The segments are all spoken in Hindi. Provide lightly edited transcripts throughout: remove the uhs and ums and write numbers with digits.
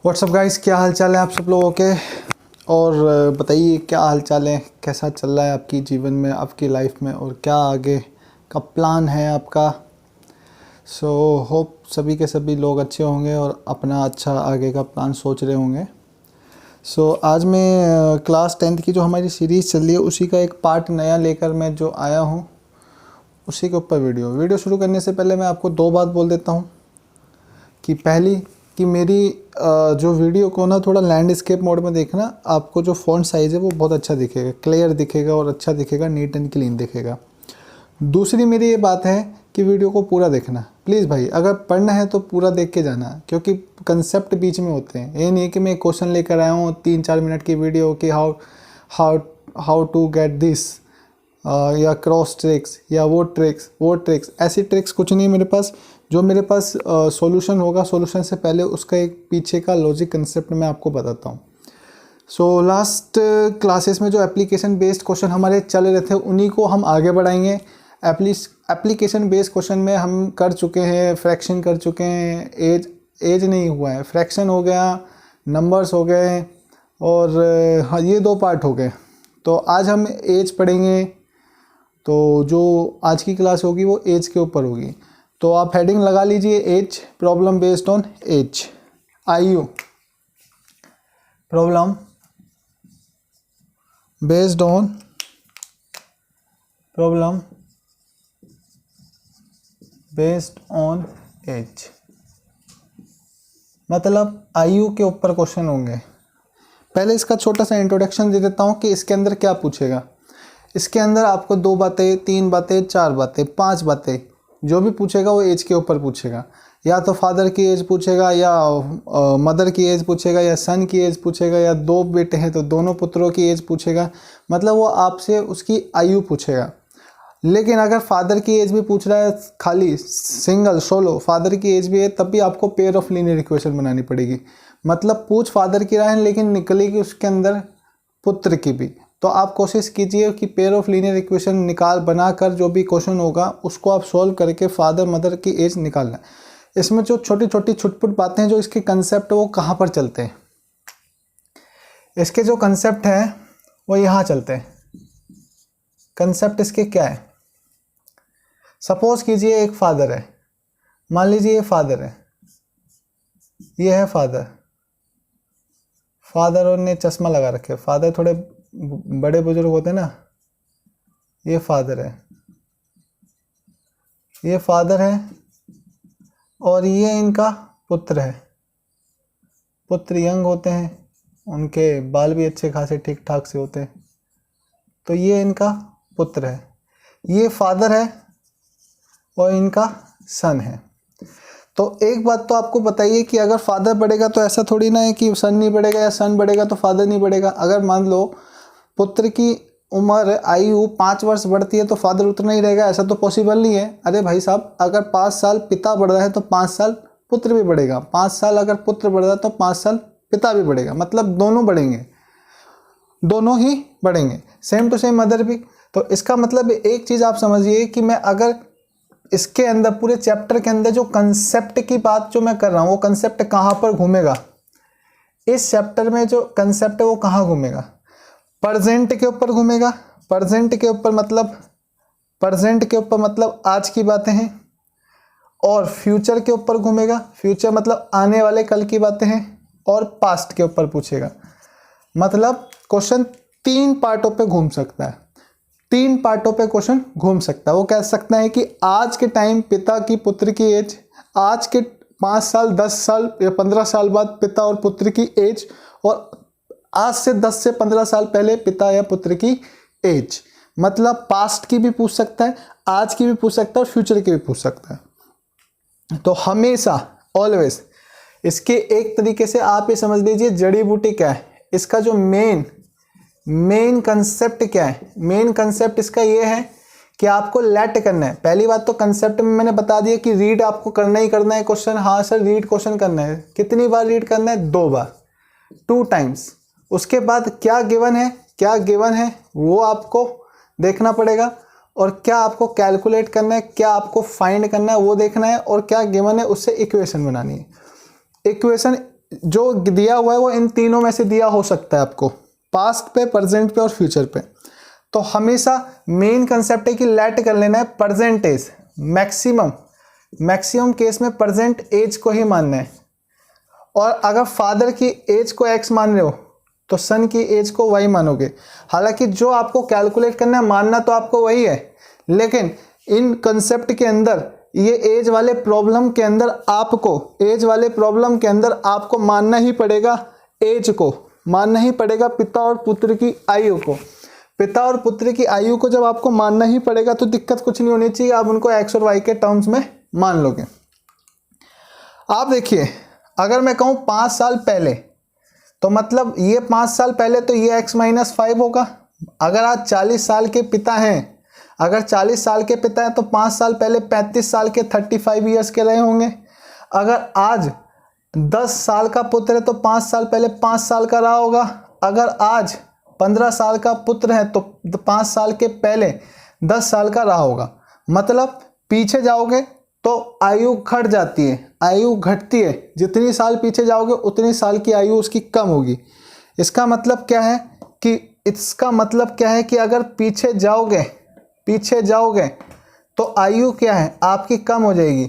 व्हाट्सअप गाइस, क्या हाल चाल है आप सब लोगों के। और बताइए क्या हाल चाल है, कैसा चल रहा है आपकी जीवन में, आपकी लाइफ में, और क्या आगे का प्लान है आपका। सो होप सभी के सभी लोग अच्छे होंगे और अपना अच्छा आगे का प्लान सोच रहे होंगे। सो आज मैं क्लास 10th की जो हमारी सीरीज़ चल रही है उसी का एक पार्ट नया लेकर मैं जो आया हूँ, उसी के ऊपर वीडियो शुरू करने से पहले मैं आपको दो बात बोल देता हूँ कि पहली कि मेरी जो वीडियो को ना थोड़ा लैंडस्केप मोड में देखना, आपको जो फ़ॉन्ट साइज़ है वो बहुत अच्छा दिखेगा, क्लियर दिखेगा और अच्छा दिखेगा, नीट एंड क्लीन दिखेगा। दूसरी मेरी ये बात है कि वीडियो को पूरा देखना प्लीज़ भाई, अगर पढ़ना है तो पूरा देख के जाना, क्योंकि कंसेप्ट बीच में होते हैं। ये नहीं है कि मैं एक क्वेश्चन लेकर आया हूँ 3-4 मिनट की वीडियो कि हाउ टू गेट दिस या क्रॉस ट्रिक्स या वो ट्रिक्स, ऐसी ट्रिक्स कुछ नहीं मेरे पास। जो मेरे पास सॉल्यूशन होगा, सॉल्यूशन से पहले उसका एक पीछे का लॉजिक कंसेप्ट मैं आपको बताता हूँ। सो लास्ट क्लासेस में जो एप्लीकेशन बेस्ड क्वेश्चन हमारे चल रहे थे उन्हीं को हम आगे बढ़ाएंगे। एप्लीकेशन बेस्ड क्वेश्चन में हम कर चुके हैं, फ्रैक्शन कर चुके हैं, एज नहीं हुआ है, फ्रैक्शन हो गया, नंबर्स हो गए, और हाँ ये 2 पार्ट हो गए। तो आज हम एज पढ़ेंगे। तो जो आज की क्लास होगी वो एज के ऊपर होगी। तो आप हेडिंग लगा लीजिए, age problem based on age, आयु प्रॉब्लम बेस्ड ऑन एज, मतलब आयु के ऊपर क्वेश्चन होंगे। पहले इसका छोटा सा इंट्रोडक्शन दे देता हूँ कि इसके अंदर क्या पूछेगा। इसके अंदर आपको 2 बातें, 3 बातें, 4 बातें, 5 बातें जो भी पूछेगा वो एज के ऊपर पूछेगा। या तो फादर की एज पूछेगा, या मदर की एज पूछेगा, या सन की एज पूछेगा, या 2 बेटे हैं तो दोनों पुत्रों की एज पूछेगा। मतलब वो आपसे उसकी आयु पूछेगा। लेकिन अगर फादर की एज भी पूछ रहा है, खाली सिंगल सोलो फादर की एज भी है, तब भी आपको पेयर ऑफ लीनियर इक्वेशन बनानी पड़ेगी। मतलब पूछ फादर की रहा है लेकिन निकलेगी उसके अंदर पुत्र की भी। तो आप कोशिश कीजिए कि पेयर ऑफ लीनियर इक्वेशन बनाकर जो भी क्वेश्चन होगा उसको आप सॉल्व करके फादर मदर की एज निकालना। इसमें जो छोटी छोटी छुटपुट बातें हैं, जो इसके कंसेप्ट है वो कहाँ पर चलते हैं, इसके जो कंसेप्ट हैं वो यहाँ चलते हैं। कंसेप्ट इसके क्या है, सपोज कीजिए एक फादर है, मान लीजिए ये फादर है, ये है फादर और ने चश्मा लगा रखे। फादर थोड़े बड़े बुजुर्ग होते ना। ये फादर है और ये इनका पुत्र है। पुत्र यंग होते हैं, उनके बाल भी अच्छे खासे ठीक ठाक से होते हैं। तो ये इनका पुत्र है, ये फादर है और इनका सन है। तो एक बात तो आपको बताइए कि अगर फादर बढ़ेगा तो ऐसा थोड़ी ना है कि सन नहीं बढ़ेगा, या सन बढ़ेगा तो फादर नहीं बढ़ेगा। अगर मान लो पुत्र की उम्र आयु 5 वर्ष बढ़ती है तो फादर उतना ही रहेगा, ऐसा तो पॉसिबल नहीं है। अरे भाई साहब, अगर 5 साल पिता बढ़ रहा है तो 5 साल पुत्र भी बढ़ेगा, 5 साल अगर पुत्र बढ़ रहा है तो 5 साल पिता भी बढ़ेगा। मतलब दोनों बढ़ेंगे, दोनों ही बढ़ेंगे, सेम टू सेम मदर भी। तो इसका मतलब एक चीज़ आप समझिए कि मैं अगर इसके अंदर पूरे चैप्टर के अंदर जो कंसेप्ट की बात जो मैं कर रहा हूँ, वो कंसेप्ट कहाँ पर घूमेगा, इस चैप्टर में जो कंसेप्ट है वो कहाँ घूमेगा, प्रेजेंट के ऊपर घूमेगा। प्रेजेंट के ऊपर मतलब आज की बातें हैं। और फ्यूचर के ऊपर घूमेगा, फ्यूचर मतलब आने वाले कल की बातें हैं। और पास्ट के ऊपर पूछेगा। मतलब क्वेश्चन 3 पार्टों पे घूम सकता है, 3 पार्टों पे क्वेश्चन घूम सकता है। वो कह सकता है कि आज के टाइम पिता की पुत्र की एज, आज के 5 साल 10 साल या 15 साल बाद पिता और पुत्र की एज, और आज से 10 से 15 साल पहले पिता या पुत्र की एज। मतलब पास्ट की भी पूछ सकता है, आज की भी पूछ सकता है, और फ्यूचर की भी पूछ सकता है। तो हमेशा ऑलवेज इसके एक तरीके से आप ये समझ लीजिए जड़ी बूटी क्या है, इसका जो मेन कंसेप्ट क्या है। मेन कंसेप्ट इसका ये है कि आपको लेट करना है। पहली बात तो कंसेप्ट में मैंने बता दिया कि रीड आपको करना ही करना है क्वेश्चन। हाँ सर, रीड क्वेश्चन करना है। कितनी बार रीड करना है? 2 बार, 2 टाइम्स। उसके बाद क्या गिवन है वो आपको देखना पड़ेगा, और क्या आपको कैलकुलेट करना है, क्या आपको फाइंड करना है वो देखना है, और क्या गिवन है उससे इक्वेशन बनानी है। इक्वेशन जो दिया हुआ है वो इन तीनों में से दिया हो सकता है आपको, पास्ट पे, प्रेजेंट पे और फ्यूचर पे। तो हमेशा मेन कंसेप्ट है कि लेट कर लेना है प्रेजेंट एज, मैक्सिमम केस में प्रेजेंट एज को ही मानना है। और अगर फादर की एज को एक्स मान रहे हो तो सन की एज को वाई मानोगे। हालांकि जो आपको कैलकुलेट करना है, मानना तो आपको वही है, लेकिन इन कंसेप्ट के अंदर, ये एज वाले प्रॉब्लम के अंदर आपको मानना ही पड़ेगा एज को, मानना ही पड़ेगा पिता और पुत्र की आयु को। पिता और पुत्र की आयु को जब आपको मानना ही पड़ेगा तो दिक्कत कुछ नहीं होनी चाहिए, आप उनको एक्स और वाई के टर्म्स में मान लोगे। आप देखिए, अगर मैं कहूँ 5 साल पहले, तो मतलब ये 5 साल पहले तो ये x-5 होगा। अगर आज 40 साल के पिता हैं, अगर 40 साल के पिता हैं तो 5 साल पहले 35 साल के 35 ईयर्स के रहे होंगे। अगर आज 10 साल का पुत्र है तो 5 साल पहले 5 साल का रहा होगा। अगर आज 15 साल का पुत्र है तो 5 साल के पहले 10 साल का रहा होगा। मतलब पीछे जाओगे तो आयु घट जाती है, आयु घटती है। जितनी साल पीछे जाओगे उतनी साल की आयु उसकी कम होगी। इसका मतलब क्या है कि अगर पीछे जाओगे तो आयु क्या है आपकी कम हो जाएगी।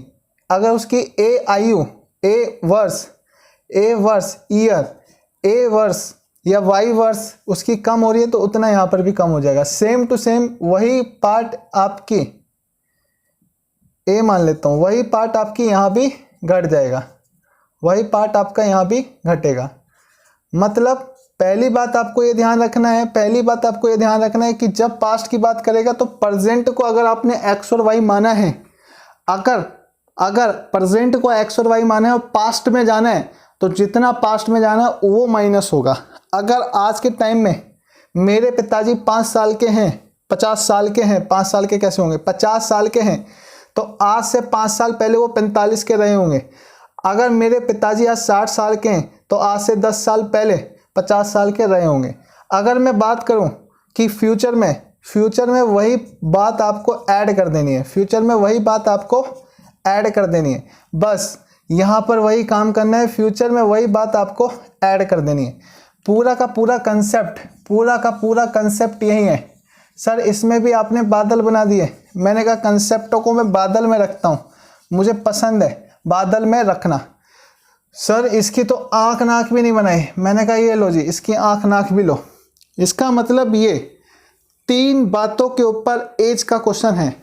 अगर उसकी ए वर्ष या वाई वर्ष उसकी कम हो रही है तो उतना यहाँ पर भी कम हो जाएगा। सेम टू सेम वही पार्ट आपकी ए मान लेता हूँ, वही पार्ट आपकी यहाँ भी घट जाएगा, वही पार्ट आपका यहाँ भी घटेगा। मतलब पहली बात आपको ये ध्यान रखना है कि जब पास्ट की बात करेगा तो प्रेजेंट को अगर आपने एक्स और वाई माना है, अगर प्रेजेंट को एक्स और वाई माना है और पास्ट में जाना है तो जितना पास्ट में जाना है वो माइनस होगा। अगर आज के टाइम में मेरे पिताजी 5 साल के हैं, 50 साल के हैं, 5 साल के कैसे होंगे, 50 साल के हैं, तो आज से 5 साल पहले वो 45 के रहे होंगे। अगर मेरे पिताजी आज 60 साल के हैं तो आज से 10 साल पहले 50 साल के रहे होंगे। अगर मैं बात करूं कि फ्यूचर में वही बात आपको ऐड कर देनी है, बस यहाँ पर वही काम करना है, फ्यूचर में वही बात आपको ऐड कर देनी है। पूरा का पूरा कंसेप्ट यही है। सर इसमें भी आपने बादल बना दिए। मैंने कहा कंसेप्टों को मैं बादल में रखता हूँ, मुझे पसंद है बादल में रखना। सर इसकी तो आँख नाक भी नहीं बनाई। मैंने कहा ये लो जी, इसकी आँख नाक भी लो। इसका मतलब ये 3 बातों के ऊपर एज का क्वेश्चन है।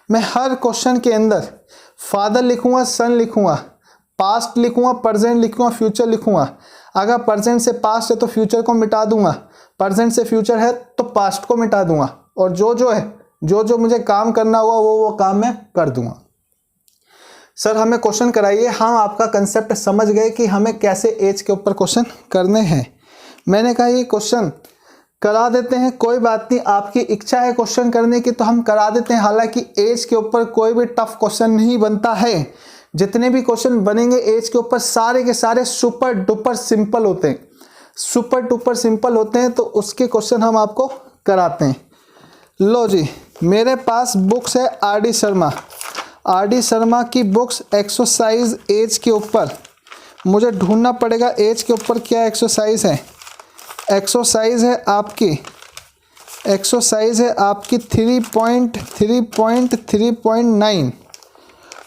मैं हर क्वेश्चन के अंदर फादर लिखूंगा, सन लिखूंगा, पास्ट लिखूंगा, प्रेजेंट लिखूंगा, फ्यूचर लिखूंगा। अगर प्रेजेंट से पास्ट है तो फ्यूचर को मिटा दूंगा, प्रेजेंट से फ्यूचर है तो पास्ट को मिटा दूंगा, और जो मुझे काम करना होगा वो काम मैं कर दूंगा। सर हमें क्वेश्चन कराइए। हम आपका कंसेप्ट समझ गए कि हमें कैसे एज के ऊपर क्वेश्चन करने हैं। मैंने कहा ये क्वेश्चन करा देते हैं, कोई बात नहीं, आपकी इच्छा है क्वेश्चन करने की तो हम करा देते हैं। हालांकि एज के ऊपर कोई भी टफ क्वेश्चन नहीं बनता है। जितने भी क्वेश्चन बनेंगे एज के ऊपर सारे के सारे सुपर डुपर सिंपल होते हैं, तो उसके क्वेश्चन हम आपको कराते हैं। लो जी, मेरे पास बुक्स है आर डी शर्मा की बुक्स, एक्सरसाइज एज के ऊपर। मुझे ढूंढना पड़ेगा एज के ऊपर क्या एक्सरसाइज है। एक्सरसाइज है आपकी 3.3.3.9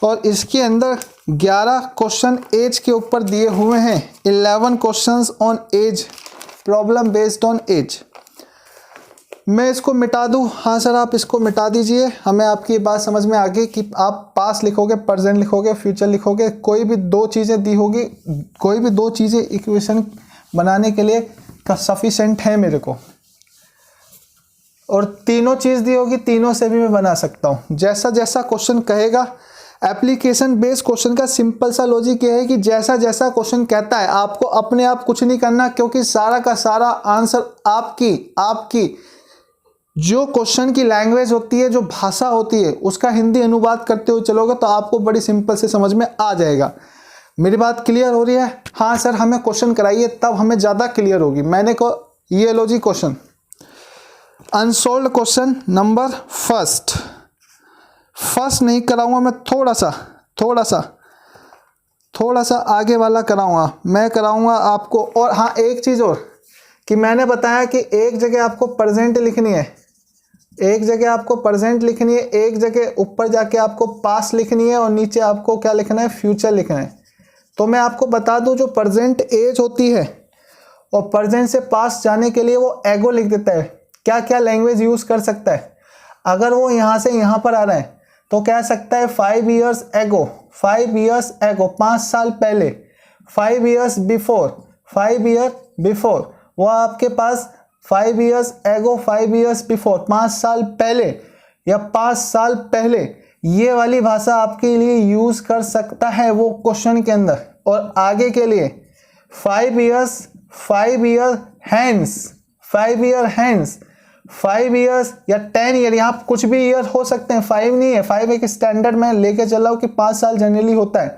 और इसके अंदर 11 क्वेश्चन एज के ऊपर दिए हुए हैं। 11 questions on age, problem based on age. मैं इसको मिटा दूं? हाँ सर आप इसको मिटा दीजिए। हमें आपकी बात समझ में आ गई कि आप पास्ट लिखोगे, प्रेजेंट लिखोगे, फ्यूचर लिखोगे, कोई भी 2 चीज़ें दी होगी, कोई भी 2 चीज़ें इक्वेशन बनाने के लिए सफिशेंट है मेरे को, और तीनों चीज़ दी होगी, तीनों से भी मैं बना सकता हूँ। जैसा जैसा क्वेश्चन कहेगा, एप्लीकेशन बेस्ड क्वेश्चन का सिंपल सा लॉजिक ये है कि जैसा जैसा क्वेश्चन कहता है आपको अपने आप कुछ नहीं करना, क्योंकि सारा का सारा आंसर आपकी जो क्वेश्चन की लैंग्वेज होती है, जो भाषा होती है, उसका हिंदी अनुवाद करते हुए चलोगे तो आपको बड़ी सिंपल से समझ में आ जाएगा। मेरी बात क्लियर हो रही है? हाँ सर हमें क्वेश्चन कराइए, तब हमें ज़्यादा क्लियर होगी। मैंने को ये लो जी क्वेश्चन, अनसोल्व्ड क्वेश्चन नंबर फर्स्ट नहीं कराऊंगा मैं, थोड़ा सा थोड़ा सा आगे वाला कराऊंगा, मैं कराऊंगा आपको। और हाँ, एक चीज़ और कि मैंने बताया कि एक जगह आपको प्रेजेंट लिखनी है, एक जगह आपको प्रेजेंट लिखनी है, एक जगह ऊपर जाके आपको पास्ट लिखनी है और नीचे आपको क्या लिखना है, फ्यूचर लिखना है। तो मैं आपको बता दूं, जो प्रेजेंट एज होती है और प्रेजेंट से पास्ट जाने के लिए वो एगो लिख देता है। क्या क्या लैंग्वेज यूज़ कर सकता है, अगर वो यहाँ से यहाँ पर आ रहा है तो कह सकता है 5 years एगो, 5 years एगो, 5 साल पहले, 5 years बिफोर, 5 year बिफोर। वो आपके पास 5 years एगो, 5 years बिफोर, 5 साल पहले या 5 साल पहले, ये वाली भाषा आपके लिए यूज़ कर सकता है वो क्वेश्चन के अंदर। और आगे के लिए 5 years, 5 year hence, 5 year hence, 5 years या 10 ईयर, यहाँ कुछ भी ईयर हो सकते हैं, 5 नहीं है। 5 एक स्टैंडर्ड में लेके चला हूँ कि 5 साल जनरली होता है।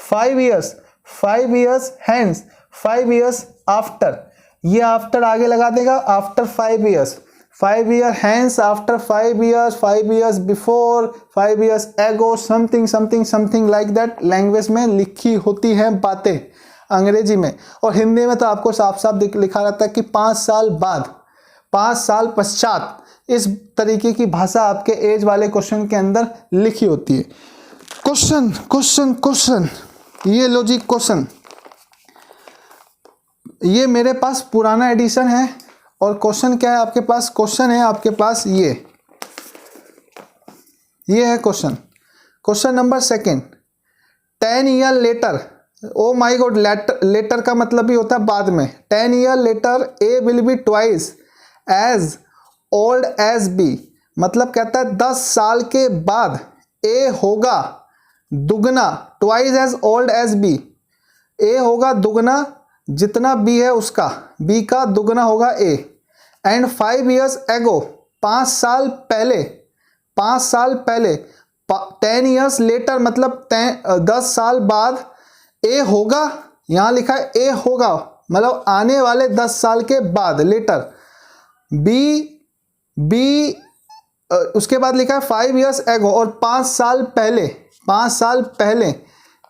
5 years, 5 years hence, 5 years after, ये आफ्टर आगे लगा देगा, after 5 years, 5 year hence, after 5 years, 5 years before, 5 years ago, something something something like that language में लिखी होती हैं बातें अंग्रेजी में। और हिंदी में तो आपको साफ साफ लिखा रहता है कि 5 साल बाद, 5 साल पश्चात, इस तरीके की भाषा आपके एज वाले क्वेश्चन के अंदर लिखी होती है। क्वेश्चन क्वेश्चन क्वेश्चन, ये लो जी क्वेश्चन। ये मेरे पास पुराना एडिशन है और क्वेश्चन क्या है आपके पास, क्वेश्चन है आपके पास ये है question. Question number second, 10 year letter, oh my god, letter का मतलब भी होता है बाद में। 10 year letter A will be twice as old as B, मतलब कहता है 10 साल के बाद ए होगा दुगना, twice as old as B, A होगा दुगना जितना बी है उसका, बी का दुगना होगा ए। एंड 5 years एगो, 5 साल पहले, 5 साल पहले, 10 years लेटर मतलब 10 साल बाद ए होगा, यहाँ लिखा है ए होगा मतलब आने वाले 10 साल के बाद लेटर। बी उसके बाद लिखा है 5 years एगो और 5 साल पहले, 5 साल पहले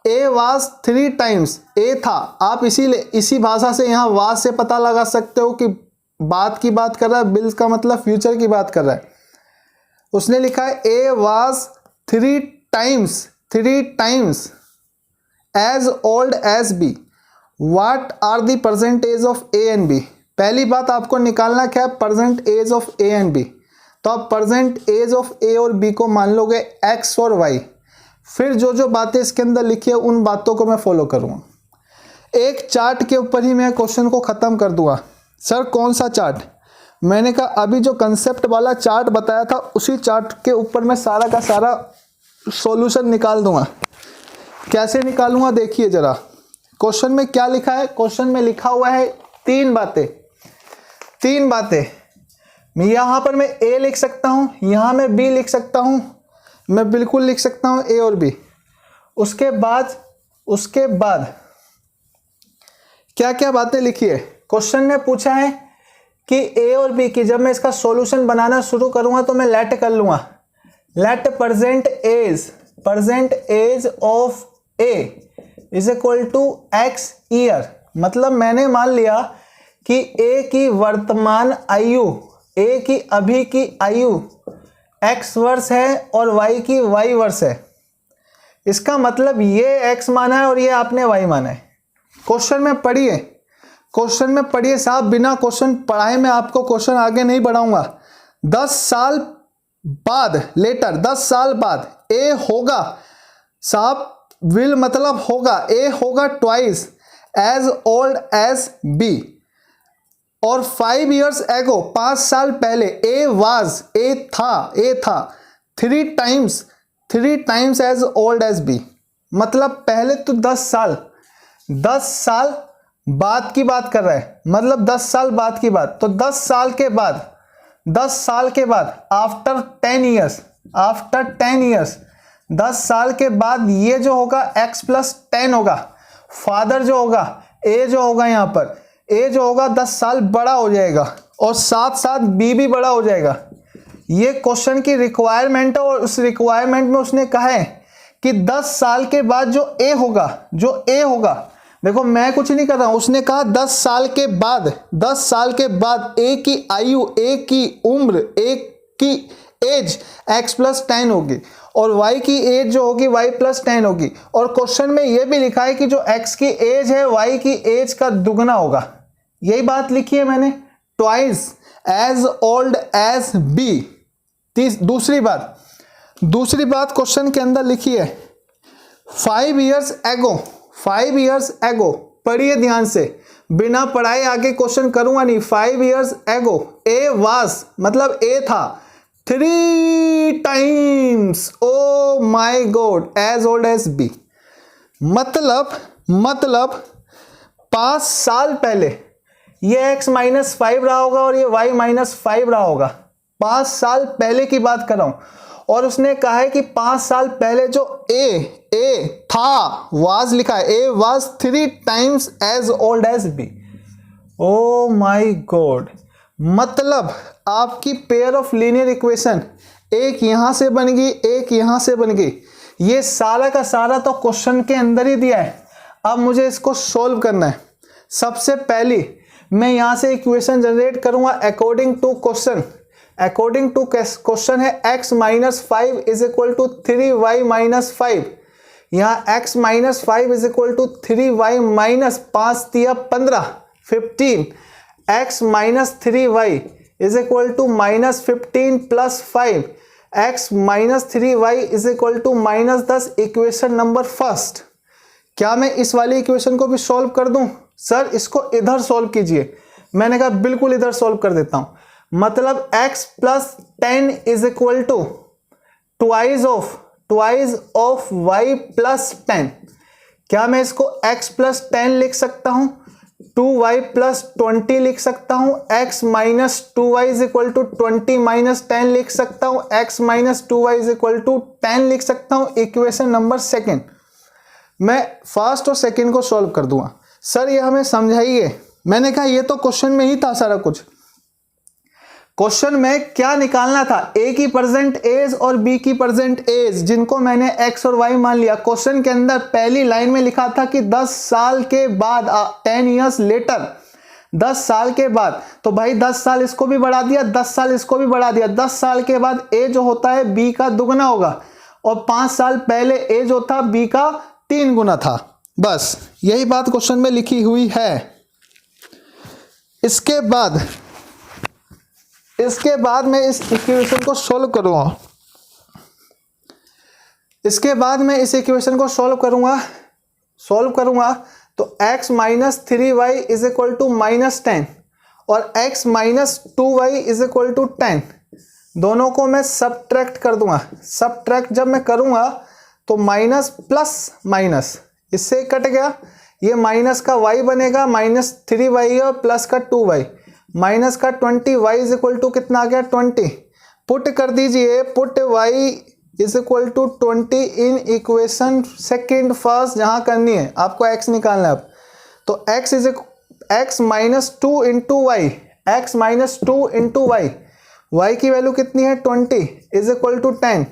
ए वाज 3 times, ए था। आप इसीलिए इसी भाषा से यहाँ वाज से पता लगा सकते हो कि बात की बात कर रहा है, बिल्स का मतलब फ्यूचर की बात कर रहा है। उसने लिखा है A was 3 times as old as B, what are the present age of A and B. पहली बात आपको निकालना क्या है, present age of A and B. तो आप प्रेजेंट एज ऑफ ए और बी को मान लोगे एक्स और वाई, फिर जो जो बातें इसके अंदर लिखी है उन बातों को मैं फॉलो करूँगा। एक चार्ट के ऊपर ही मैं क्वेश्चन को ख़त्म कर दूंगा। सर कौन सा चार्ट, मैंने कहा अभी जो कंसेप्ट वाला चार्ट बताया था उसी चार्ट के ऊपर मैं सारा का सारा सॉल्यूशन निकाल दूंगा। कैसे निकालूंगा देखिए ज़रा, क्वेश्चन में क्या लिखा है, क्वेश्चन में लिखा हुआ है 3 बातें, 3 बातें। यहाँ पर मैं ए लिख सकता हूँ, यहाँ मैं बी लिख सकता हूँ, मैं बिल्कुल लिख सकता हूँ ए और बी। उसके बाद क्या क्या बातें लिखी है, क्वेश्चन ने पूछा है कि ए और बी की जब मैं इसका सॉल्यूशन बनाना शुरू करूंगा तो मैं लेट कर लूंगा, let present age of A is equal to X year. मतलब मैंने मान लिया कि ए की वर्तमान आयु, ए की अभी की आयु एक्स वर्ष है और वाई की वाई वर्ष है। इसका मतलब ये एक्स माना है और ये आपने वाई माना है। क्वेश्चन में पढ़िए, क्वेश्चन में पढ़िए साहब, बिना क्वेश्चन पढ़ाए मैं आपको क्वेश्चन आगे नहीं बढ़ाऊंगा। 10 साल बाद लेटर, 10 साल बाद ए होगा साहब, विल मतलब होगा, ए होगा twice as old as B. और 5 years एगो, 5 साल पहले ए वाज, ए था 3 times as old as B. मतलब पहले तो 10 साल बाद की बात कर रहा है, मतलब 10 साल बाद की बात। तो 10 साल के बाद आफ्टर 10 years, 10 साल के बाद ये जो होगा x + 10 होगा। फादर जो होगा, ए जो होगा, यहाँ पर ए जो होगा 10 साल बड़ा हो जाएगा और साथ साथ बी भी बड़ा हो जाएगा। ये क्वेश्चन की रिक्वायरमेंट है और उस रिक्वायरमेंट में उसने कहा है कि 10 साल के बाद जो ए होगा, देखो मैं कुछ नहीं कर रहा हूं, उसने कहा 10 साल के बाद, 10 साल के बाद ए की आयु, ए की उम्र, ए की एज x+10 होगी और y की एज जो होगी y+10 होगी। और क्वेश्चन में यह भी लिखा है कि जो x की एज है y की एज का दुगना होगा। यही बात लिखी है मैंने, twice as old as B. दूसरी बात क्वेश्चन के अंदर लिखी है 5 years ago, पढ़िए ध्यान से, बिना पढ़ाए आगे क्वेश्चन करूंगा नहीं। 5 years ago ए वाज, मतलब ए था 3 times, oh my god, as old as B. मतलब 5 साल पहले ये x-5 रहा होगा और ये y-5 रहा होगा। 5 साल पहले की बात कर रहा हूं। और उसने कहा है कि 5 साल पहले जो ए था, वाज लिखा है, A was 3 times as old as B. Oh my god, मतलब आपकी पेयर ऑफ लीनियर इक्वेशन एक यहां से बन गई, एक यहां से बन गई। ये सारा का सारा तो क्वेश्चन के अंदर ही दिया है। अब मुझे इसको सोल्व करना है। सबसे पहली मैं यहां से इक्वेशन जनरेट करूंगा according to question. According to question है x-5 is equal to 3y-5। यहाँ x-5 is equal to 3y-5 दिया 15 x-3y is equal to -15 plus 5, x-3y is equal to -10। Equation number first. क्या मैं इस वाली इक्वेशन को भी सॉल्व कर दूं? सर इसको इधर सॉल्व कीजिए। मैंने कहा बिल्कुल इधर सॉल्व कर देता हूं। मतलब x+10 is equal to twice of y+10। क्या मैं इसको x+10 लिख सकता हूं? 2y+20 लिख सकता हूं। x-2y इज इक्वल टू 20-10 लिख सकता हूं। x-2y इज इक्वल टू 10 लिख सकता हूं। Equation number second. मैं फर्स्ट और सेकेंड को सॉल्व कर दूंगा। सर ये हमें समझाइए। मैंने कहा ये तो क्वेश्चन में ही था सारा कुछ। क्वेश्चन में क्या निकालना था? ए की प्रेजेंट एज और बी की प्रेजेंट एज, जिनको मैंने एक्स और वाई मान लिया। क्वेश्चन के अंदर पहली लाइन में लिखा था कि 10 साल के बाद, 10 years later, 10 साल के बाद। तो भाई 10 साल इसको भी बढ़ा दिया, 10 साल इसको भी बढ़ा दिया। 10 साल के बाद ए जो होता है बी का दुगना होगा और 5 साल पहले ए जो था बी का 3 गुना था। बस यही बात क्वेश्चन में लिखी हुई है। इसके बाद मैं इस इक्वेशन को सॉल्व करूंगा। तो x-3y इज इक्वल टू -10 और x-2y इज इक्वल टू 10। दोनों को मैं सबट्रैक्ट कर दूंगा। सबट्रैक्ट जब मैं करूंगा तो माइनस प्लस माइनस इससे कट गया, ये माइनस का y बनेगा -3y और प्लस का 2y, माइनस का 20y इज इक्वल टू कितना आ गया 20। पुट कर दीजिए, put y is equal to 20 in equation second first, जहां करनी है आपको x निकालना है। अब तो x -2 into Y, x -2 into Y, y की वैल्यू कितनी है 20 is equal to 10।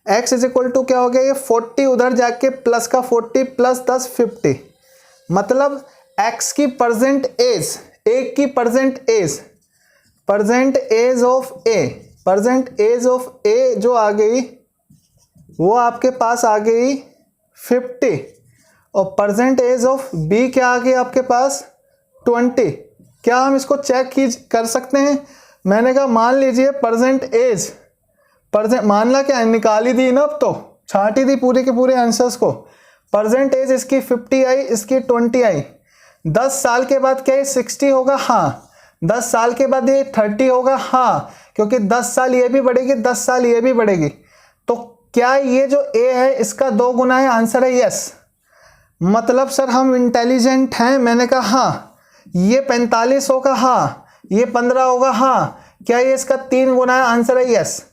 x is equal to क्या हो गया, ये 40 उधर जाके प्लस का 40 प्लस 10 50। मतलब x की प्रेजेंट एज, एक की प्रेजेंट एज ऑफ ए जो आ गई वो आपके पास आ गई 50 और प्रेजेंट एज ऑफ बी क्या आ गई आपके पास 20। क्या हम इसको चेक कर सकते हैं? मैंने कहा मान लीजिए प्रेजेंट मानला क्या निकाल ही दी ना, अब तो छाट ही दी पूरे के पूरे आंसर्स को। प्रेजेंट एज इसकी 50 आई, इसकी 20 आई। 10 साल के बाद क्या ये 60 होगा? हाँ। 10 साल के बाद ये 30 होगा? हाँ, क्योंकि 10 साल ये भी बढ़ेगी, 10 साल ये भी बढ़ेगी। तो क्या ये जो ए है इसका 2 गुना है? आंसर है यस। मतलब सर हम इंटेलिजेंट हैं? मैंने कहा हाँ। ये 45 होगा? हाँ। ये 15 होगा? हाँ। क्या ये इसका 3 गुना है? आंसर है यस।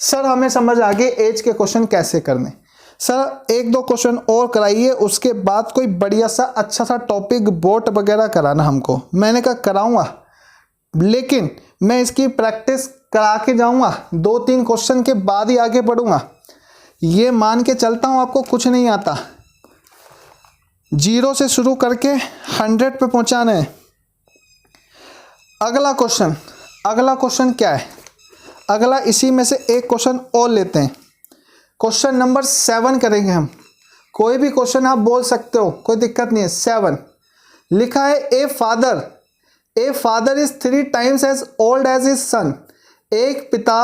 सर हमें समझ आ गए एज के क्वेश्चन कैसे करने। सर 1-2 क्वेश्चन और कराइए, उसके बाद कोई बढ़िया सा अच्छा सा टॉपिक बोट वगैरह कराना हमको। मैंने कहा कराऊंगा, लेकिन मैं इसकी प्रैक्टिस करा के जाऊंगा। 2-3 क्वेश्चन के बाद ही आगे बढ़ूंगा। ये मान के चलता हूँ आपको कुछ नहीं आता, 0 से शुरू करके 100 पे पहुँचाना है। अगला क्वेश्चन क्या है? अगला इसी में से एक क्वेश्चन और लेते हैं। क्वेश्चन नंबर 7 करेंगे हम। कोई भी क्वेश्चन आप बोल सकते हो, कोई दिक्कत नहीं है। 7 लिखा है, a father is 3 times as old as his son. एक पिता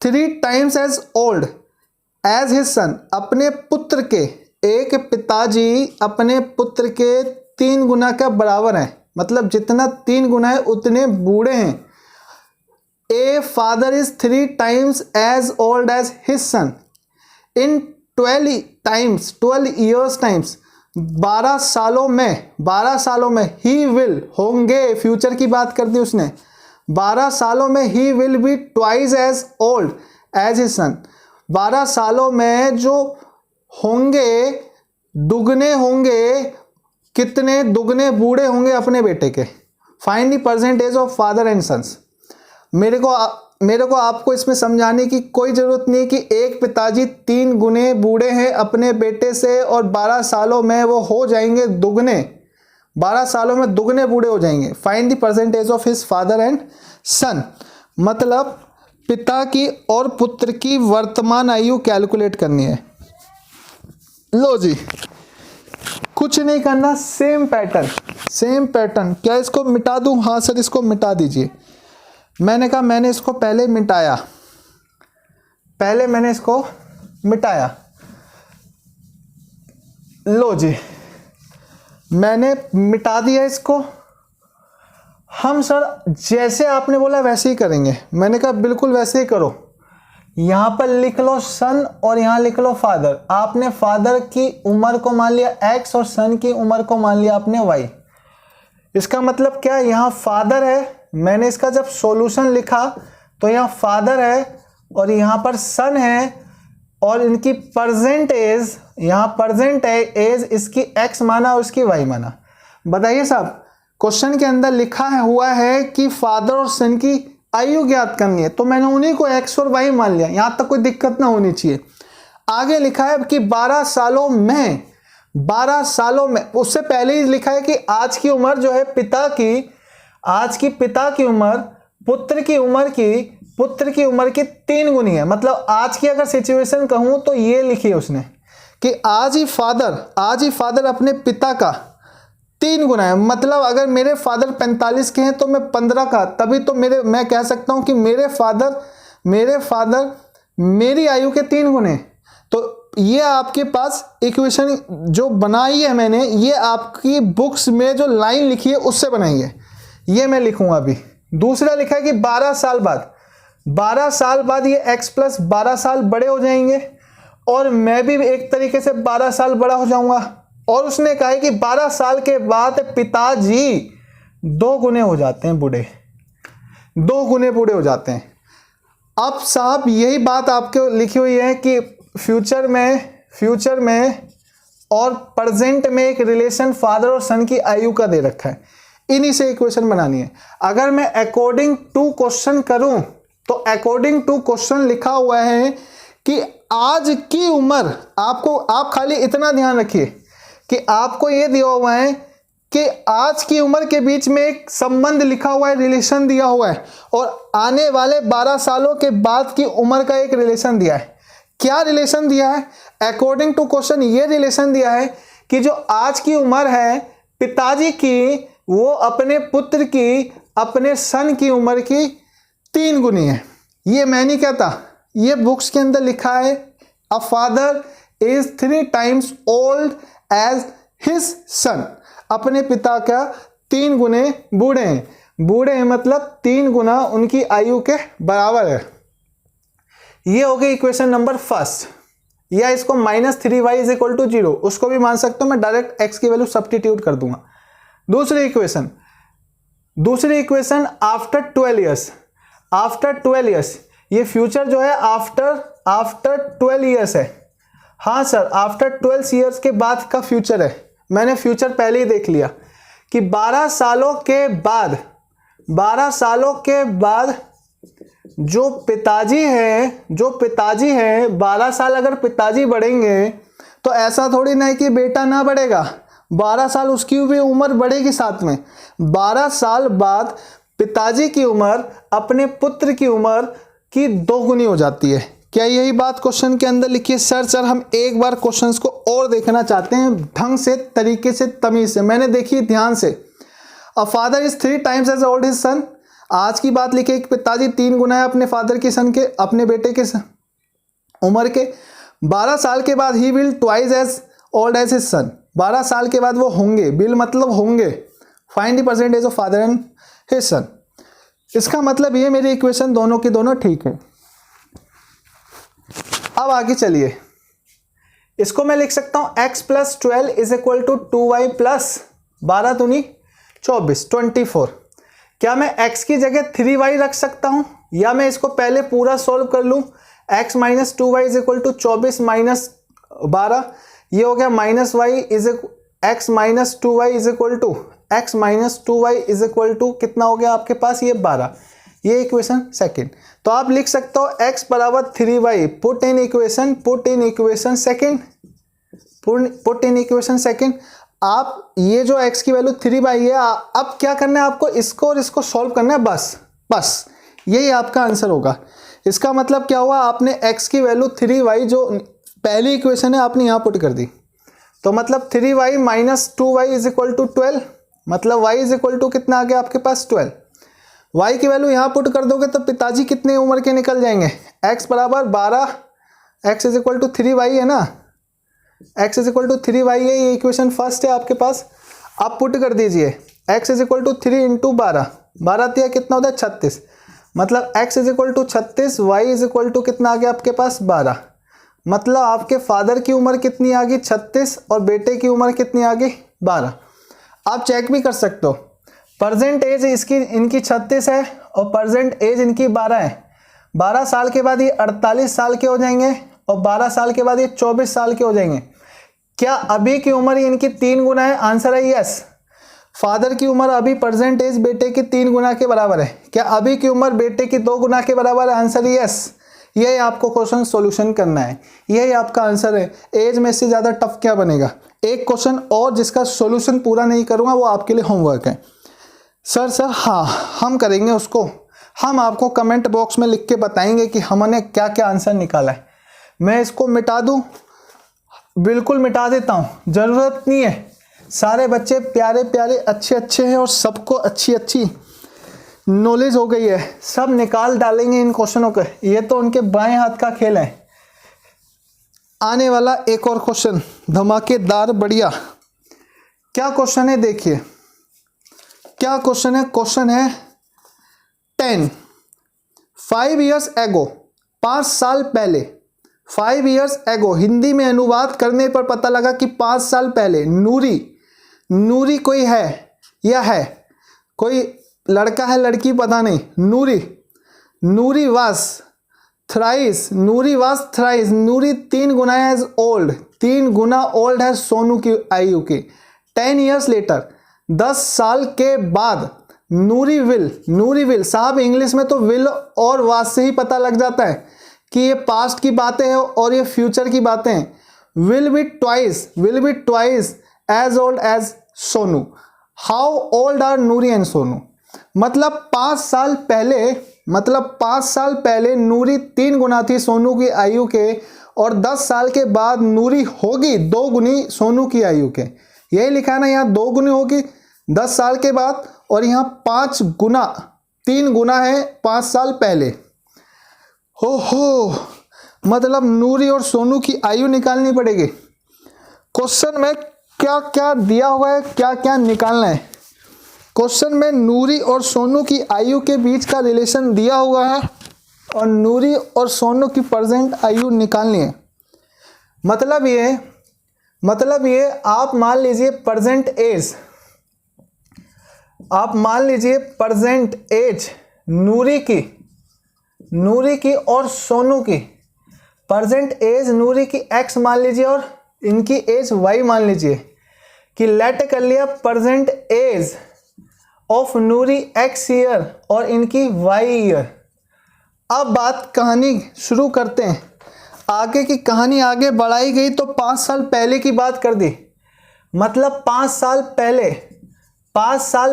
3 times as old as his son, अपने पुत्र के, एक पिताजी अपने पुत्र के 3 गुना के बराबर हैं, मतलब जितना 3 गुना है उतने बूढ़े हैं। A father is 3 times as old as his son in 12 years times, 12 सालों में ही विल, होंगे, फ्यूचर की बात कर दी उसने, 12 सालों में he will be twice as old as his son. 12 सालों में जो होंगे, दुगने होंगे, कितने दुगने बूढ़े होंगे अपने बेटे के। Find the percentage of father and sons. मेरे को आपको इसमें समझाने की कोई ज़रूरत नहीं कि एक पिताजी 3 गुने बूढ़े हैं अपने बेटे से और 12 सालों में वो हो जाएंगे दुगने, 12 सालों में दुगने बूढ़े हो जाएंगे। Find the percentage of his father and son, मतलब पिता की और पुत्र की वर्तमान आयु कैलकुलेट करनी है। लो जी, कुछ नहीं करना, सेम पैटर्न। क्या इसको मिटा दूं? हाँ सर, इसको मिटा दीजिए। मैंने कहा मैंने इसको पहले मिटाया। लो जी, मैंने मिटा दिया इसको। हम सर जैसे आपने बोला वैसे ही करेंगे। मैंने कहा बिल्कुल वैसे ही करो। यहां पर लिख लो सन और यहां लिख लो फादर। आपने फादर की उम्र को मान लिया x और सन की उम्र को मान लिया आपने y। इसका मतलब क्या, यहां फादर है, मैंने इसका जब सॉल्यूशन लिखा तो यहाँ फादर है और यहाँ पर सन है और इनकी प्रेजेंट एज, यहाँ प्रेजेंट एज इसकी x माना और इसकी y माना। बताइए साहब, क्वेश्चन के अंदर लिखा हुआ है कि फादर और सन की आयु ज्ञात करनी है, तो मैंने उन्हीं को x और y मान लिया। यहाँ तक कोई दिक्कत ना होनी चाहिए। आगे लिखा है कि 12 सालों में, उससे पहले ही लिखा है कि आज की उम्र जो है पिता की उम्र पुत्र की उम्र की 3 गुनी है। मतलब आज की अगर सिचुएशन कहूं तो ये लिखी है उसने कि आज ही फादर अपने पिता का 3 गुना है। मतलब अगर मेरे फादर 45 के हैं तो मैं 15 का, तभी तो मैं कह सकता हूं कि मेरे फादर मेरी आयु के 3 गुने। तो ये आपके पास इक्वेशन जो बनाई है मैंने, ये आपकी बुक्स में जो लाइन लिखी है उससे बनाई है, ये मैं लिखूंगा अभी। दूसरा लिखा है कि 12 साल बाद ये x प्लस 12 साल बड़े हो जाएंगे और मैं भी एक तरीके से 12 साल बड़ा हो जाऊंगा। और उसने कहा है कि 12 साल के बाद पिताजी 2 गुने हो जाते हैं बूढ़े, 2 गुने बूढ़े हो जाते हैं। अब साहब यही बात आपके लिखी हुई है कि फ्यूचर में और प्रेजेंट में एक रिलेशन फादर और सन की आयु का दे रखा है। इन्हीं से इक्वेशन बनानी है। अगर मैं अकॉर्डिंग टू क्वेश्चन करूं तो अकॉर्डिंग टू क्वेश्चन लिखा हुआ है कि आज की उम्र, आप खाली इतना ध्यान रखिए कि आपको यह दिया हुआ है कि आज की उम्र के बीच में एक संबंध लिखा हुआ है, रिलेशन दिया हुआ है, और आने वाले 12 सालों के बाद की उम्र का एक रिलेशन दिया है। क्या रिलेशन दिया है? अकॉर्डिंग टू क्वेश्चन ये रिलेशन दिया है कि जो आज की उम्र है पिताजी की, वो अपने पुत्र की, अपने सन की उम्र की 3 गुनी है। ये मैं नहीं कहता, ये बुक्स के अंदर लिखा है। अ father is 3 times old as his son, अपने पिता का 3 गुने बूढ़े हैं, मतलब 3 गुना उनकी आयु के बराबर है। ये हो गई इक्वेशन नंबर फर्स्ट। या इसको -3y इज इक्वल टू 0, उसको भी मान सकता हूं मैं, डायरेक्ट x की वैल्यू सब्स्टिट्यूट कर दूंगा। दूसरी इक्वेशन आफ्टर 12 ईयर्स, ये फ्यूचर जो है आफ्टर 12 ईयर्स है। हाँ सर, आफ्टर 12 ईयर्स के बाद का फ्यूचर है। मैंने फ्यूचर पहले ही देख लिया कि 12 सालों के बाद जो पिताजी है 12 साल अगर पिताजी बढ़ेंगे तो ऐसा थोड़ी ना है कि बेटा ना बढ़ेगा, 12 साल उसकी भी उम्र बढ़ेगी साथ में। 12 साल बाद पिताजी की उम्र अपने पुत्र की उम्र की 2 गुनी हो जाती है। क्या यही बात क्वेश्चन के अंदर लिखी है? सर हम एक बार क्वेश्चंस को और देखना चाहते हैं ढंग से, तरीके से, तमीज से। मैंने देखी ध्यान से। A father is 3 times as old his son. आज की बात लिखी, एक पिताजी 3 गुना है अपने फादर के सन के, अपने बेटे के उम्र के। 12 साल के बाद he will twice as old as his son. 12 साल के बाद वो होंगे, विल मतलब होंगे। Find the percentage of father and his son. इसका मतलब ये मेरी इक्वेशन दोनों की दोनों ठीक है। अब आगे चलिए, इसको मैं लिख सकता हूं x plus 12 is equal to 2y plus 12 दूनी 24, 24। क्या मैं x की जगह 3y रख सकता हूं, या मैं इसको पहले पूरा सॉल्व कर लूं? x minus 2y is equal to 24 minus 12, ये हो गया minus Y is x minus 2y is equal to x minus 2y is equal to कितना हो गया आपके पास? ये 12। ये इक्वेशन सेकंड। तो आप लिख सकते हो x बराबर 3y। Put in equation second. आप ये जो x की वैल्यू 3y है, अब क्या करना है आपको? इसको और इसको सॉल्व करना है, बस यही आपका आंसर होगा। इसका मतलब क्या हुआ? आपने x की वैल्यू 3y जो पहली इक्वेशन है आपने यहां पुट कर दी। तो मतलब 3y minus 2y is equal to 12, मतलब y इज इक्वल टू कितना आ गया आपके पास? 12। y की वैल्यू यहां पुट कर दोगे तो पिताजी कितने उम्र के निकल जाएंगे? x बराबर 12, x is equal to 3y है ना, x is equal to 3y है, ये इक्वेशन फर्स्ट है आपके पास। आप पुट कर दीजिए x is equal to 3 into 12, 12 तिया कितना होता है? 36। मतलब x is equal to 36, y is equal to कितना आ गया आपके पास? 12। मतलब आपके फादर की उम्र कितनी आ गई? 36, और बेटे की उम्र कितनी आ गई? 12। आप चेक भी कर सकते हो, प्रेजेंट एज इनकी 36 है और प्रेजेंट एज इनकी 12 है। 12 साल के बाद ये 48 साल के हो जाएंगे और 12 साल के बाद ये 24 साल के हो जाएंगे। क्या अभी की उम्र इनकी 3 गुना है? आंसर है यस। फादर की उम्र अभी प्रेजेंट एज बेटे की 3 गुना के बराबर है। क्या अभी की उम्र बेटे की 2 गुना के बराबर है? Answer yes. यही आपको क्वेश्चन सॉल्यूशन करना है, यही आपका आंसर है। एज में से ज़्यादा टफ क्या बनेगा? एक क्वेश्चन और जिसका सॉल्यूशन पूरा नहीं करूँगा वो आपके लिए होमवर्क है। सर हाँ, हम करेंगे उसको। हम आपको कमेंट बॉक्स में लिख के बताएंगे कि हमने क्या क्या आंसर निकाला है। मैं इसको मिटा दूँ? बिल्कुल मिटा देता हूँ, ज़रूरत नहीं है। सारे बच्चे प्यारे प्यारे अच्छे हैं और सबको अच्छी नॉलेज हो गई है, सब निकाल डालेंगे इन क्वेश्चनों को। ये तो उनके बाएं हाथ का खेल है। आने वाला एक और क्वेश्चन धमाकेदार, बढ़िया। क्या क्वेश्चन है? देखिए क्या क्वेश्चन है। क्वेश्चन है 5 years ago, 5 साल पहले। 5 years ago हिंदी में अनुवाद करने पर पता लगा कि 5 साल पहले नूरी कोई है या है, कोई लड़का है लड़की पता नहीं। नूरी वाज थ्राइस, नूरी 3 गुना एज ओल्ड, 3 गुना ओल्ड है सोनू की आयु के। 10 years later, 10 साल के बाद नूरी विल, साहब इंग्लिश में तो विल और वाज से ही पता लग जाता है कि ये पास्ट की बातें हैं और ये फ्यूचर की बातें हैं। Will be twice as old as Sonu. How old are Noori and Sonu? मतलब 5 साल पहले नूरी 3 गुना थी सोनू की आयु के, और 10 साल के बाद नूरी होगी 2 गुनी सोनू की आयु के। यही लिखा है ना, यहाँ 2 गुनी होगी 10 साल के बाद, और यहाँ 3 गुना है 5 साल पहले। हो मतलब नूरी और सोनू की आयु निकालनी पड़ेगी। क्वेश्चन में क्या क्या दिया हुआ है, क्या क्या निकालना है। क्वेश्चन में नूरी और सोनू की आयु के बीच का रिलेशन दिया हुआ है और नूरी और सोनू की प्रेजेंट आयु निकालनी है। मतलब ये आप मान लीजिए प्रेजेंट एज नूरी की और सोनू की, प्रेजेंट एज नूरी की x मान लीजिए और इनकी एज y मान लीजिए, कि लेट कर लिया present age of Noori x year और इनकी y ईयर। अब बात कहानी शुरू करते हैं। आगे की कहानी आगे बढ़ाई गई तो 5 साल पहले की बात कर दी, मतलब 5 साल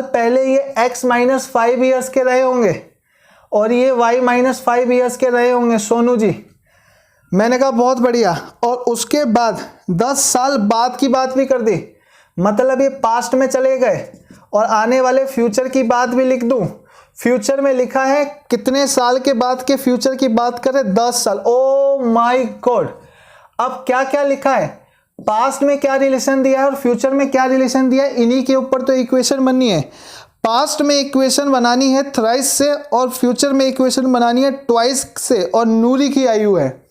पहले ये x माइनस 5 ईयर्स के रहे होंगे और ये y माइनस 5 ईयर्स के रहे होंगे सोनू जी। मैंने कहा बहुत बढ़िया। और उसके बाद 10 साल बाद की बात भी कर दी, मतलब ये पास्ट में चले गए और आने वाले फ्यूचर की बात भी लिख दूं। फ्यूचर में लिखा है कितने साल के बाद के फ्यूचर की बात करें, 10 साल। ओ माय गॉड, अब क्या क्या लिखा है, पास्ट में क्या रिलेशन दिया है और फ्यूचर में क्या रिलेशन दिया है, इन्हीं के ऊपर तो इक्वेशन बननी है। पास्ट में इक्वेशन बनानी है थ्राइस से और फ्यूचर में इक्वेशन बनानी है ट्वाइस से, और नूरी की आयु है,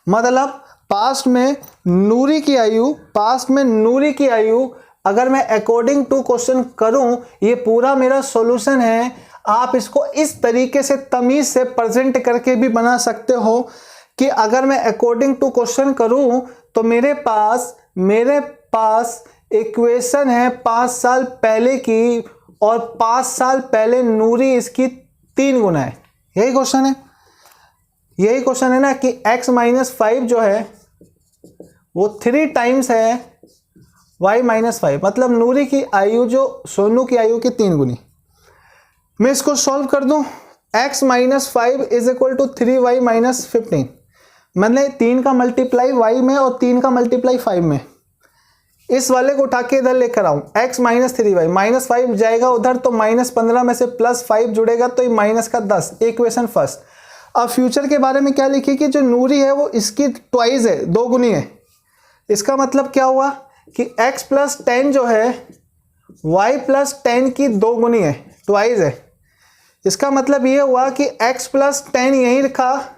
मतलब पास्ट में नूरी की आयु अगर मैं अकॉर्डिंग टू क्वेश्चन करूं, ये पूरा मेरा सॉल्यूशन है। आप इसको इस तरीके से तमीज से प्रेजेंट करके भी बना सकते हो कि अगर मैं अकॉर्डिंग टू क्वेश्चन करूं तो मेरे पास इक्वेशन है 5 साल पहले की, और 5 साल पहले नूरी इसकी 3 गुना है। यही क्वेश्चन है ना कि x माइनस 5 जो है वो 3 टाइम्स है y माइनस 5, मतलब नूरी की आयु जो सोनू की आयु की 3 गुनी। मैं इसको सॉल्व कर दूं, x minus 5 is equal to 3y minus 15, मतलब 3 का मल्टीप्लाई y में और 3 का मल्टीप्लाई 5 में। इस वाले को उठा के इधर लेकर आऊं, x माइनस 3y, माइनस 5 जाएगा उधर तो माइनस 15 में से प्लस 5 जुड़ेगा तो ये माइनस का 10, इक्वेशन फर्स्ट। अब फ्यूचर के बारे में क्या लिखी कि जो नूरी है वो इसकी ट्वाइस है, 2 गुनी है। इसका मतलब क्या हुआ कि x प्लस 10 जो है y प्लस 10 की 2 गुनी है, ट्वाइस है। इसका मतलब ये हुआ कि x प्लस 10 यहीं लिखा,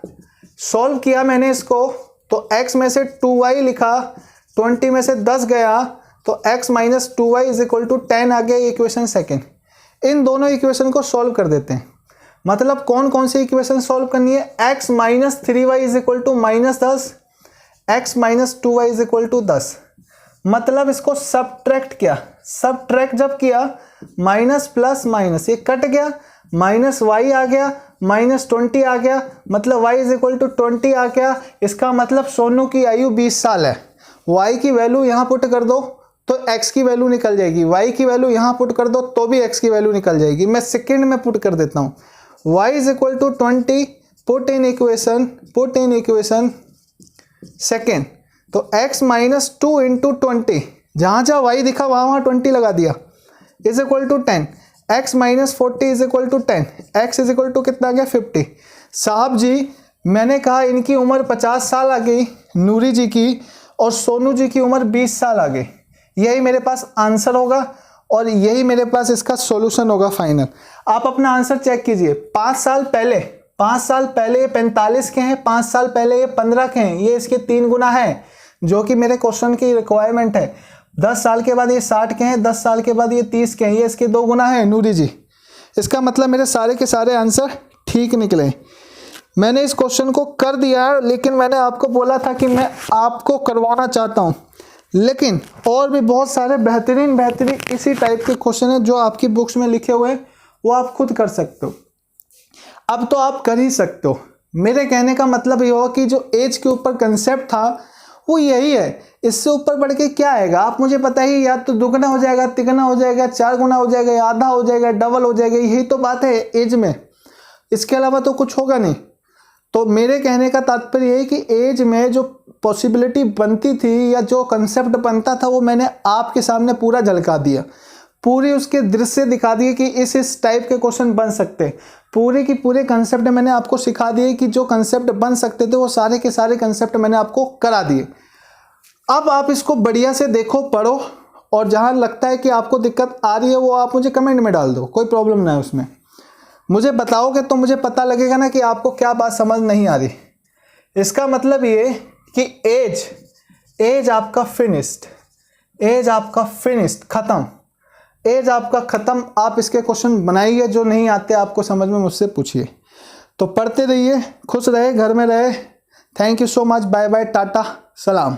सॉल्व किया मैंने इसको तो x में से 2y लिखा, 20 में से 10 गया तो x minus 2y is equal to 10 आ गया, इक्वेशन सेकेंड। इन दोनों इक्वेशन को सॉल्व कर देते हैं। मतलब कौन कौन सी इक्वेशन सॉल्व करनी है, x minus 3y is equal to minus 10, x minus 2y is equal to 10। मतलब इसको सब्ट्रैक्ट किया, सब्ट्रैक्ट जब किया माइनस प्लस माइनस ये कट गया, माइनस y आ गया, माइनस 20 आ गया, मतलब y इज इक्वल टू 20 आ गया। इसका मतलब सोनू की आयु 20 साल है। y की वैल्यू यहाँ पुट कर दो तो x की वैल्यू निकल जाएगी, y की वैल्यू यहाँ पुट कर दो तो भी x की वैल्यू निकल जाएगी। मैं सेकेंड में पुट कर देता हूँ, y is equal to 20, put in equation second, तो x माइनस 2 इंटू 20, जहाँ जहाँ y दिखा वहाँ 20 लगा दिया, is equal to 10, x minus 40 is equal to 10, x is equal to कितना आ गया 50। साहब जी मैंने कहा इनकी उम्र 50 साल आ गई नूरी जी की, और सोनू जी की उम्र 20 साल आ गई। यही मेरे पास आंसर होगा और यही मेरे पास इसका सॉल्यूशन होगा फाइनल। आप अपना आंसर चेक कीजिए। 5 साल पहले ये 45 के हैं, 5 साल पहले ये 15 के हैं, ये इसके 3 गुना है जो कि मेरे क्वेश्चन की रिक्वायरमेंट है। 10 साल के बाद ये 60 के हैं, 10 साल के बाद ये 30 के हैं, ये इसके 2 गुना है नूरी जी। इसका मतलब मेरे सारे के सारे आंसर ठीक निकले। मैंने इस क्वेश्चन को कर दिया है, लेकिन मैंने आपको बोला था कि मैं आपको करवाना चाहता हूँ, लेकिन और भी बहुत सारे बेहतरीन इसी टाइप के क्वेश्चन हैं जो आपकी बुक्स में लिखे हुए हैं, वो आप खुद कर सकते हो। अब तो आप कर ही सकते हो। मेरे कहने का मतलब ये होगा कि जो एज के ऊपर कंसेप्ट था वो यही है, इससे ऊपर बढ़ के क्या आएगा आप मुझे पता ही, या तो दुगना हो जाएगा, तिगना हो जाएगा, 4 गुना हो जाएगा, या आधा हो जाएगा, डबल हो जाएगा, यही तो बात है एज में, इसके अलावा तो कुछ होगा नहीं। तो मेरे कहने का तात्पर्य ये कि एज में जो पॉसिबिलिटी बनती थी या जो कंसेप्ट बनता था वो मैंने आपके सामने पूरा झलका दिया, पूरी उसके दृश्य दिखा दिए कि इस टाइप के क्वेश्चन बन सकते हैं। पूरे की पूरे कंसेप्ट मैंने आपको सिखा दिए कि जो कंसेप्ट बन सकते थे वो सारे के सारे कंसेप्ट मैंने आपको करा दिए। अब आप इसको बढ़िया से देखो, पढ़ो, और जहाँ लगता है कि आपको दिक्कत आ रही है वो आप मुझे कमेंट में डाल दो, कोई प्रॉब्लम ना है उसमें। मुझे बताओगे तो मुझे पता लगेगा ना कि आपको क्या बात समझ नहीं आ रही। इसका मतलब ये कि एज आपका फिनिश्ड, खत्म, एज आपका खत्म। आप इसके क्वेश्चन बनाइए, जो नहीं आते आपको समझ में मुझसे पूछिए। तो पढ़ते रहिए, खुश रहे, घर में रहे। Thank you so much, bye bye, tata, सलाम।